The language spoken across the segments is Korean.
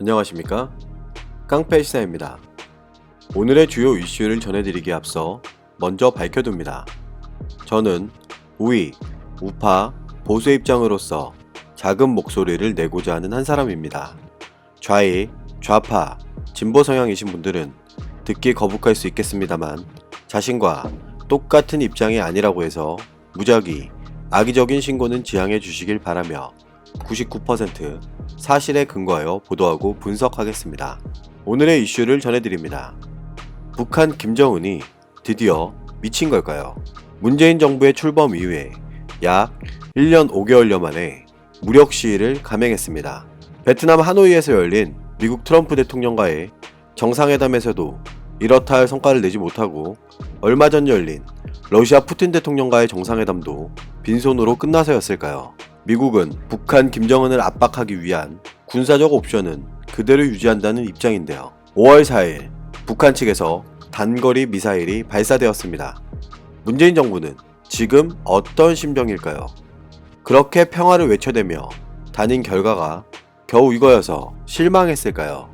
안녕하십니까? 깡패시사입니다. 오늘의 주요 이슈를 전해드리기에 앞서 먼저 밝혀둡니다. 저는 우위, 우파, 보수의 입장으로서 작은 목소리를 내고자 하는 한 사람입니다. 좌익, 좌파, 진보 성향이신 분들은 듣기 거북할 수 있겠습니다만 자신과 똑같은 입장이 아니라고 해서 무작위, 악의적인 신고는 지양해 주시길 바라며 99% 사실에 근거하여 보도하고 분석하겠습니다. 오늘의 이슈를 전해드립니다. 북한 김정은이 드디어 미친 걸까요? 문재인 정부의 출범 이후에 약 1년 5개월여 만에 무력 시위를 감행했습니다. 베트남 하노이에서 열린 미국 트럼프 대통령과의 정상회담에서도 이렇다 할 성과를 내지 못하고 얼마 전 열린 러시아 푸틴 대통령과의 정상회담도 빈손으로 끝나서였을까요? 미국은 북한 김정은을 압박하기 위한 군사적 옵션은 그대로 유지한다는 입장인데요. 5월 4일 북한 측에서 단거리 미사일이 발사되었습니다. 문재인 정부는 지금 어떤 심정일까요? 그렇게 평화를 외쳐대며 다닌 결과가 겨우 이거여서 실망했을까요?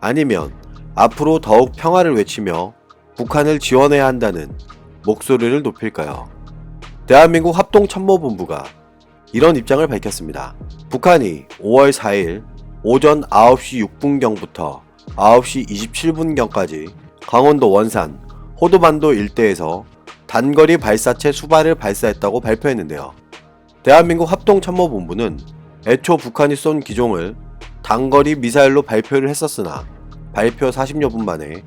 아니면 앞으로 더욱 평화를 외치며 북한을 지원해야 한다는 목소리를 높일까요? 대한민국 합동참모본부가 이런 입장을 밝혔습니다. 북한이 5월 4일 오전 9시 6분경부터 9시 27분경까지 강원도 원산, 호도반도 일대에서 단거리 발사체 수발을 발사했다고 발표했는데요. 대한민국 합동참모본부는 애초 북한이 쏜 기종을 단거리 미사일로 발표를 했었으나 발표 40여 분 만에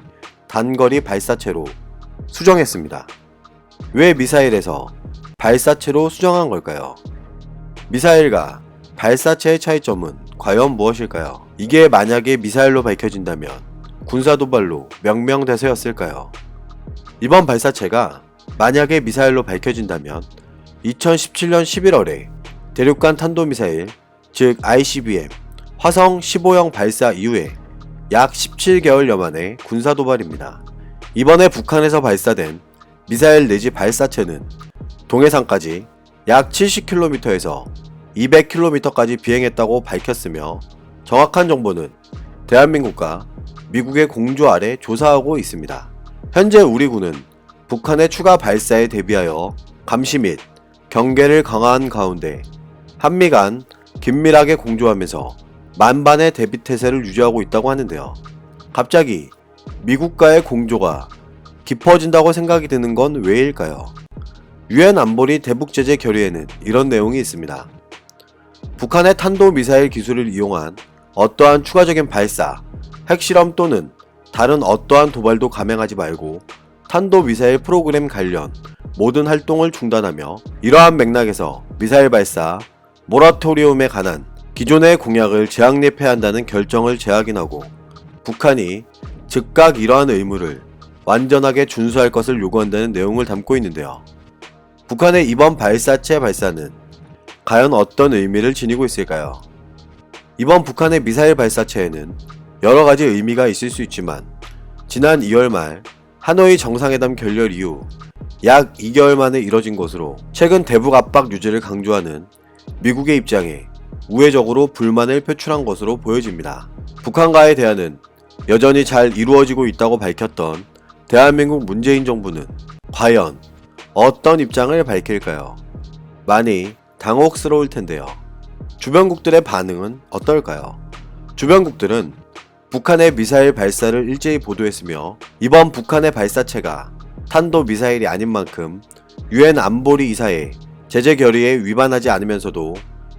단거리 발사체로 수정했습니다. 왜 미사일에서 발사체로 수정한 걸까요? 미사일과 발사체의 차이점은 과연 무엇일까요? 이게 만약에 미사일로 밝혀진다면 군사도발로 명명대사였을까요? 이번 발사체가 만약에 미사일로 밝혀진다면 2017년 11월에 대륙간 탄도미사일 즉 ICBM 화성 15형 발사 이후에 약 17개월여 만에 군사도발입니다. 이번에 북한에서 발사된 미사일 내지 발사체는 동해상까지 약 70km에서 200km까지 비행했다고 밝혔으며 정확한 정보는 대한민국과 미국의 공조 아래 조사하고 있습니다. 현재 우리 군은 북한의 추가 발사에 대비하여 감시 및 경계를 강화한 가운데 한미 간 긴밀하게 공조하면서 만반의 대비태세를 유지하고 있다고 하는데요. 갑자기 미국과의 공조가 깊어진다고 생각이 드는 건 왜일까요? 유엔 안보리 대북제재 결의에는 이런 내용이 있습니다. 북한의 탄도미사일 기술을 이용한 어떠한 추가적인 발사, 핵실험 또는 다른 어떠한 도발도 감행하지 말고 탄도미사일 프로그램 관련 모든 활동을 중단하며 이러한 맥락에서 미사일 발사 모라토리움에 관한 기존의 공약을 재확립해야 한다는 결정을 재확인하고 북한이 즉각 이러한 의무를 완전하게 준수할 것을 요구한다는 내용을 담고 있는데요. 북한의 이번 발사체 발사는 과연 어떤 의미를 지니고 있을까요? 이번 북한의 미사일 발사체에는 여러가지 의미가 있을 수 있지만 지난 2월 말 하노이 정상회담 결렬 이후 약 2개월 만에 이뤄진 것으로 최근 대북 압박 유지를 강조하는 미국의 입장에 우회적으로 불만을 표출한 것으로 보여집니다. 북한과의 대화는 여전히 잘 이루어지고 있다고 밝혔던 대한민국 문재인 정부는 과연 어떤 입장을 밝힐까요? 많이 당혹스러울 텐데요. 주변국들의 반응은 어떨까요? 주변국들은 북한의 미사일 발사를 일제히 보도했으며 이번 북한의 발사체가 탄도미사일이 아닌 만큼 유엔 안보리 이사회 제재 결의에 위반하지 않으면서도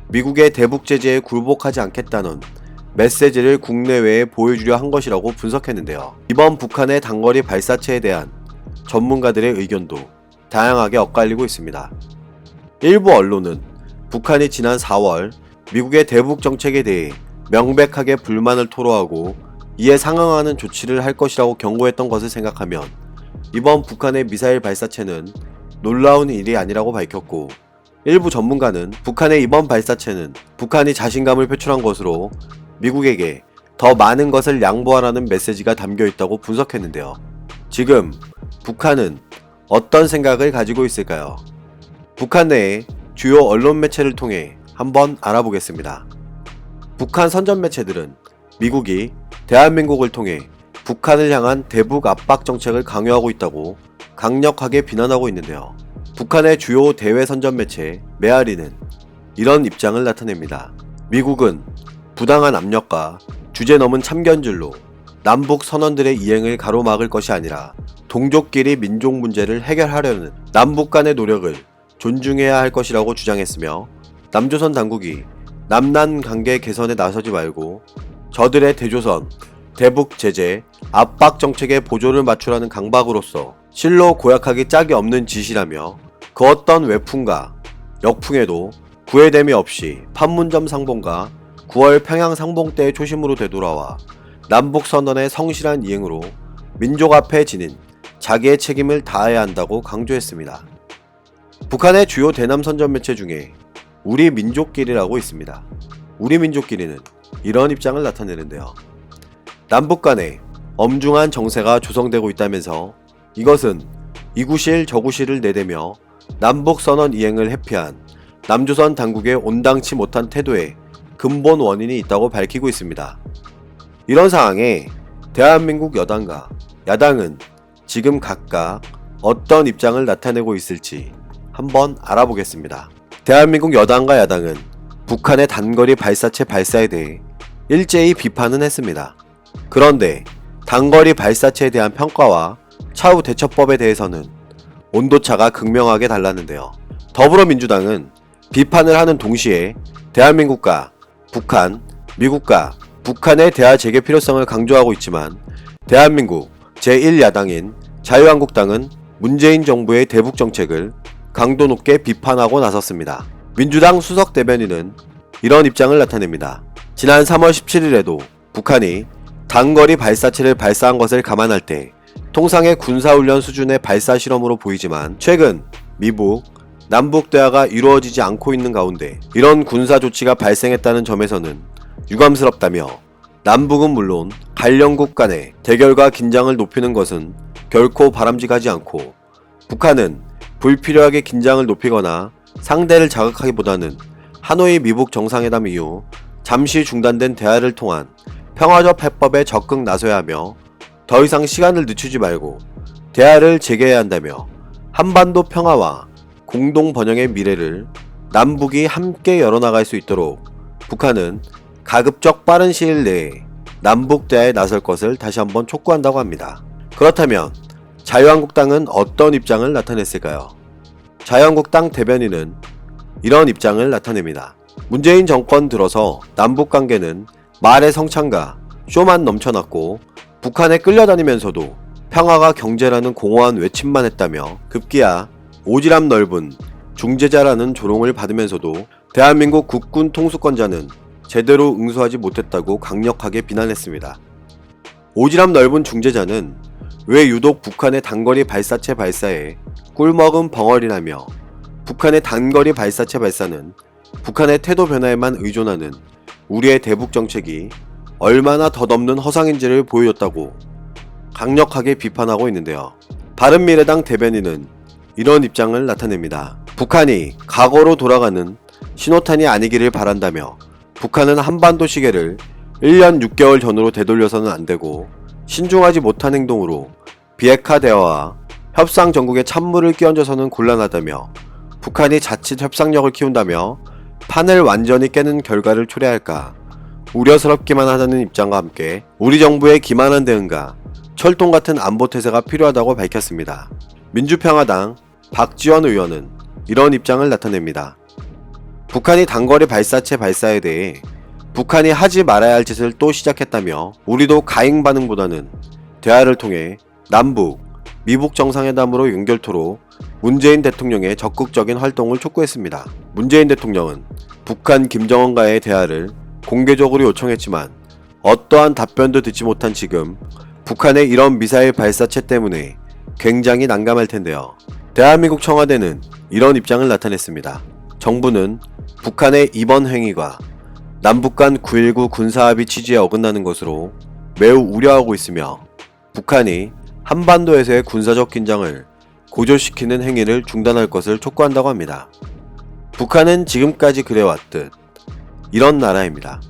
미국의 대북 제재에 굴복하지 않겠다는 메시지를 국내외에 보여주려 한 것이라고 분석했는데요. 이번 북한의 단거리 발사체에 대한 전문가들의 의견도 다양하게 엇갈리고 있습니다. 일부 언론은 북한이 지난 4월 미국의 대북 정책에 대해 명백하게 불만을 토로하고 이에 상응하는 조치를 할 것이라고 경고했던 것을 생각하면 이번 북한의 미사일 발사체는 놀라운 일이 아니라고 밝혔고 일부 전문가는 북한의 이번 발사체는 북한이 자신감을 표출한 것으로 미국에게 더 많은 것을 양보하라는 메시지가 담겨 있다고 분석했는데요. 지금 북한은 어떤 생각을 가지고 있을까요? 북한 내의 주요 언론 매체를 통해 한번 알아보겠습니다. 북한 선전 매체들은 미국이 대한민국을 통해 북한을 향한 대북 압박 정책을 강요하고 있다고 강력하게 비난하고 있는데요. 북한의 주요 대외 선전 매체 메아리는 이런 입장을 나타냅니다. 미국은 부당한 압력과 주제넘은 참견질로 남북 선언들의 이행을 가로막을 것이 아니라 동족끼리 민족 문제를 해결하려는 남북 간의 노력을 존중해야 할 것이라고 주장했으며, 남조선 당국이 남남 관계 개선에 나서지 말고 저들의 대조선, 대북 제재, 압박 정책에 보조를 맞추라는 강박으로서 실로 고약하기 짝이 없는 짓이라며, 그 어떤 외풍과 역풍에도 구애됨이 없이 판문점 상봉과 9월 평양 상봉 때의 초심으로 되돌아와 남북선언의 성실한 이행으로 민족 앞에 지닌 자기의 책임을 다해야 한다고 강조했습니다. 북한의 주요 대남 선전 매체 중에 우리 민족끼리라고 있습니다. 우리 민족끼리는 이런 입장을 나타내는데요. 남북 간에 엄중한 정세가 조성되고 있다면서 이것은 이구실 저구실을 내대며 남북선언 이행을 회피한 남조선 당국의 온당치 못한 태도에 근본 원인이 있다고 밝히고 있습니다. 이런 상황에 대한민국 여당과 야당은 지금 각각 어떤 입장을 나타내고 있을지 한번 알아보겠습니다. 대한민국 여당과 야당은 북한의 단거리 발사체 발사에 대해 일제히 비판은 했습니다. 그런데 단거리 발사체에 대한 평가와 차후 대처법에 대해서는 온도차가 극명하게 달랐는데요. 더불어민주당은 비판을 하는 동시에 대한민국과 북한, 미국과 북한의 대화 재개 필요성을 강조하고 있지만, 대한민국 제1야당인 자유한국당은 문재인 정부의 대북 정책을 강도 높게 비판하고 나섰습니다. 민주당 수석 대변인은 이런 입장을 나타냅니다. 지난 3월 17일에도 북한이 단거리 발사체를 발사한 것을 감안할 때 통상의 군사훈련 수준의 발사 실험으로 보이지만, 최근 미북, 남북 대화가 이루어지지 않고 있는 가운데 이런 군사 조치가 발생했다는 점에서는 유감스럽다며, 남북은 물론 관련국 간의 대결과 긴장을 높이는 것은 결코 바람직하지 않고, 북한은 불필요하게 긴장을 높이거나 상대를 자극하기보다는 하노이 미북 정상회담 이후 잠시 중단된 대화를 통한 평화적 해법에 적극 나서야 하며, 더 이상 시간을 늦추지 말고 대화를 재개해야 한다며, 한반도 평화와 공동 번영의 미래를 남북이 함께 열어나갈 수 있도록 북한은 가급적 빠른 시일 내에 남북 대화에 나설 것을 다시 한번 촉구한다고 합니다. 그렇다면 자유한국당은 어떤 입장을 나타냈을까요? 자유한국당 대변인은 이런 입장을 나타냅니다. 문재인 정권 들어서 남북 관계는 말의 성찬과 쇼만 넘쳐났고 북한에 끌려다니면서도 평화가 경제라는 공허한 외침만 했다며, 급기야 오지랖 넓은 중재자라는 조롱을 받으면서도 대한민국 국군 통수권자는 제대로 응수하지 못했다고 강력하게 비난했습니다. 오지랖 넓은 중재자는 왜 유독 북한의 단거리 발사체 발사에 꿀먹은 벙어리라며, 북한의 단거리 발사체 발사는 북한의 태도 변화에만 의존하는 우리의 대북 정책이 얼마나 덧없는 허상인지를 보여줬다고 강력하게 비판하고 있는데요. 바른미래당 대변인은 이런 입장을 나타냅니다. 북한이 과거로 돌아가는 신호탄이 아니기를 바란다며, 북한은 한반도 시계를 1년 6개월 전으로 되돌려서는 안되고 신중하지 못한 행동으로 비핵화 대화와 협상 전국에 찬물을 끼얹어서는 곤란하다며, 북한이 자칫 협상력을 키운다며 판을 완전히 깨는 결과를 초래할까 우려스럽기만 하다는 입장과 함께 우리 정부의 기만한 대응과 철동 같은 안보태세가 필요하다고 밝혔습니다. 민주평화당 박지원 의원은 이런 입장을 나타냅니다. 북한이 단거리 발사체 발사에 대해 북한이 하지 말아야 할 짓을 또 시작했다며, 우리도 가행 반응보다는 대화를 통해 남북, 미북 정상회담으로 연결토록 문재인 대통령의 적극적인 활동을 촉구했습니다. 문재인 대통령은 북한 김정은과의 대화를 공개적으로 요청했지만 어떠한 답변도 듣지 못한 지금 북한의 이런 미사일 발사체 때문에 굉장히 난감할 텐데요. 대한민국 청와대는 이런 입장을 나타냈습니다. 정부는 북한의 이번 행위가 남북 간 9.19 군사합의 취지에 어긋나는 것으로 매우 우려하고 있으며, 북한이 한반도에서의 군사적 긴장을 고조시키는 행위를 중단할 것을 촉구한다고 합니다. 북한은 지금까지 그래왔듯 이런 나라입니다.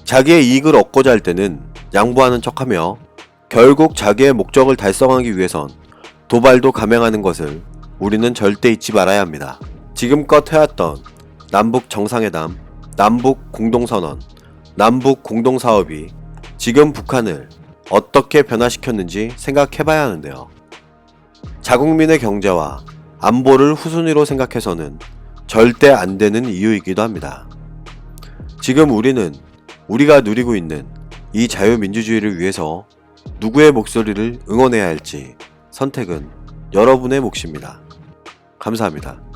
자기의 이익을 얻고자 할 때는 양보하는 척하며 결국 자기의 목적을 달성하기 위해선 도발도 감행하는 것을 우리는 절대 잊지 말아야 합니다. 지금껏 해왔던 남북 정상회담, 남북 공동선언, 남북 공동사업이 지금 북한을 어떻게 변화시켰는지 생각해봐야 하는데요. 자국민의 경제와 안보를 후순위로 생각해서는 절대 안 되는 이유이기도 합니다. 지금 우리는 우리가 누리고 있는 이 자유민주주의를 위해서 누구의 목소리를 응원해야 할지 선택은 여러분의 몫입니다. 감사합니다.